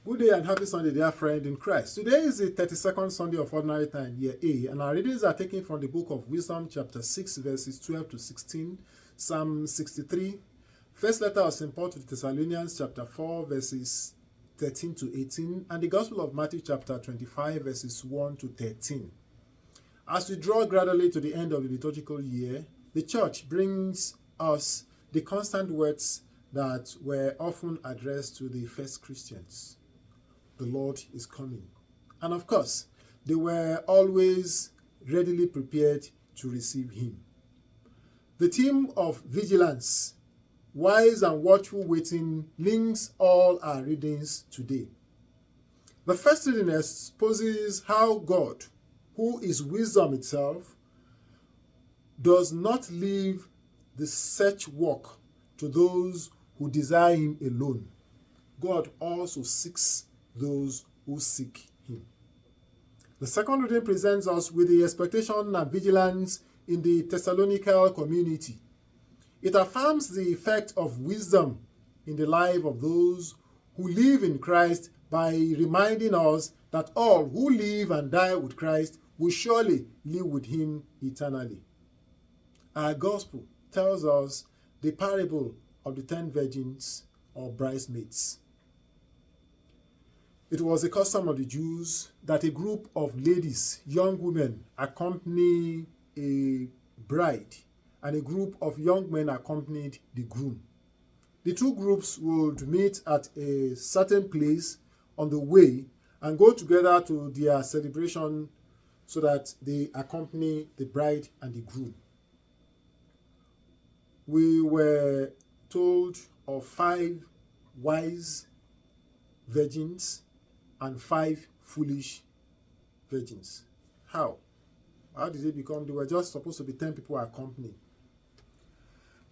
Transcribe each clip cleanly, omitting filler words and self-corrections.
Good day and happy Sunday, dear friend in Christ. Today is the 32nd Sunday of Ordinary Time, Year A, and our readings are taken from the book of Wisdom, chapter 6, verses 12 to 16, Psalm 63, First letter of St. Paul to the Thessalonians, chapter 4, verses 13 to 18, and the Gospel of Matthew, chapter 25, verses 1 to 13. As we draw gradually to the end of the liturgical year, the Church brings us the constant words that were often addressed to the first Christians. The Lord is coming. And of course, they were always readily prepared to receive him. The theme of vigilance, wise and watchful waiting, links all our readings today. The first reading exposes how God, who is wisdom itself, does not leave the search work to those who desire him alone. God also seeks those who seek him. The second reading presents us with the expectation and vigilance in the Thessalonical community. It affirms the effect of wisdom in the life of those who live in Christ by reminding us that all who live and die with Christ will surely live with him eternally. Our gospel tells us the parable of the 10 virgins or bridesmaids. It was the custom of the Jews that a group of ladies, young women, accompany a bride, and a group of young men accompanied the groom. The two groups would meet at a certain place on the way and go together to their celebration so that they accompany the bride and the groom. We were told of 5 wise virgins and 5 foolish virgins. How? How did they become? They were just supposed to be 10 people accompanying.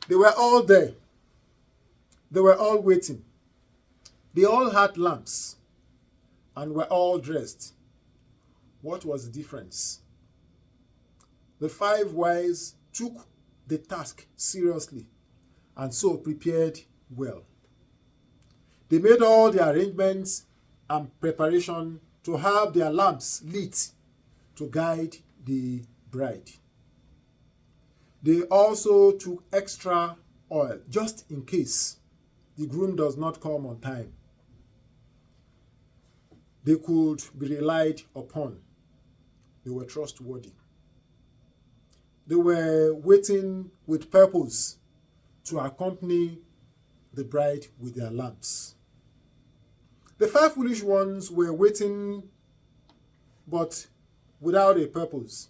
They were all there. They were all waiting. They all had lamps and were all dressed. What was the difference? The 5 wise took the task seriously and so prepared well. They made all the arrangements and preparation to have their lamps lit to guide the bride. They also took extra oil just in case the groom does not come on time. They could be relied upon. They were trustworthy. They were waiting with purpose to accompany the bride with their lamps. The 5 foolish ones were waiting but without a purpose.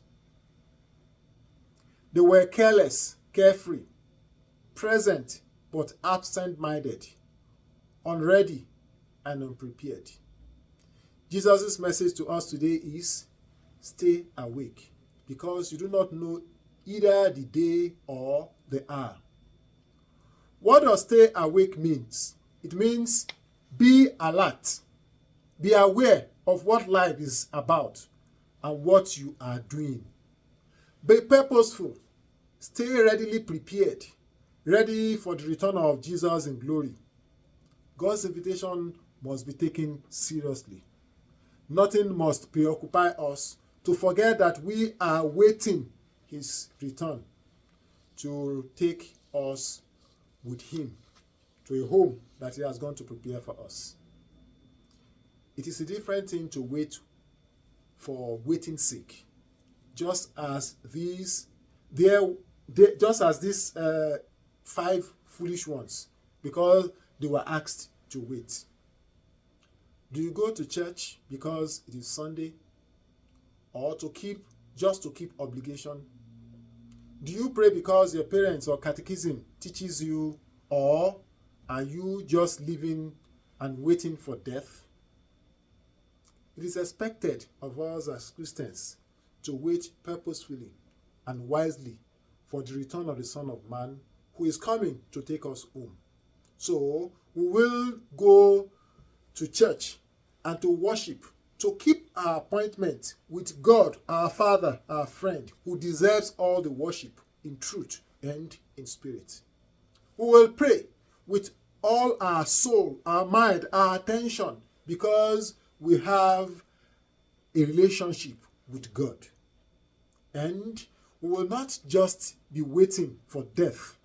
They were careless, carefree, present but absent-minded, unready and unprepared. Jesus' message to us today is, stay awake, because you do not know either the day or the hour. What does stay awake means? It means be alert, be aware of what life is about and what you are doing. Be purposeful, stay readily prepared, ready for the return of Jesus in glory. God's invitation must be taken seriously. Nothing must preoccupy us to forget that we are waiting his return to take us with him to a home that he has gone to prepare for us. It is a different thing to wait for waiting's sake, just as these 5 foolish ones, because they were asked to wait. Do you go to church because it is Sunday, or to keep obligation? Do you pray because your parents or catechism teaches you, or are you just living and waiting for death? It is expected of us as Christians to wait purposefully and wisely for the return of the Son of Man, who is coming to take us home. So we will go to church and to worship, to keep our appointment with God, our Father, our friend, who deserves all the worship in truth and in spirit. We will pray with all our soul, our mind, our attention, because we have a relationship with God. And we will not just be waiting for death,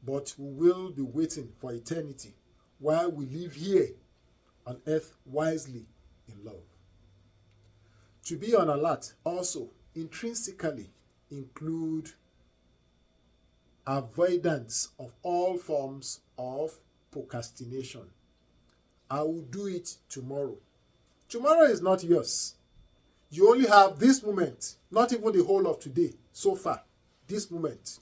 but we will be waiting for eternity while we live here on earth wisely in love. To be on alert also intrinsically include avoidance of all forms of procrastination. I will do it tomorrow. Tomorrow is not yours. You only have this moment, not even the whole of today, so far, this moment.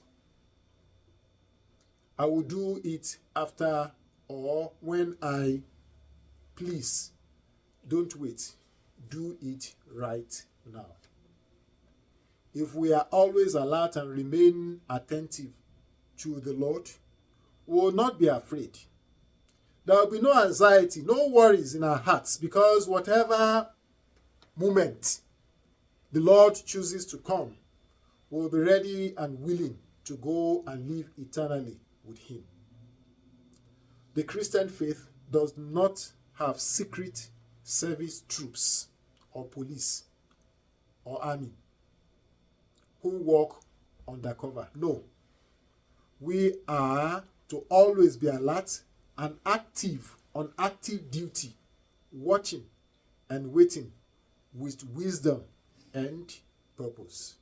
I will do it after or when I please. Don't wait. Do it right now. If we are always alert and remain attentive to the Lord, we will not be afraid. There will be no anxiety, no worries in our hearts, because whatever moment the Lord chooses to come, we will be ready and willing to go and live eternally with Him. The Christian faith does not have secret service troops or police or army who work undercover. No. We are to always be alert and active, on active duty, watching and waiting with wisdom and purpose.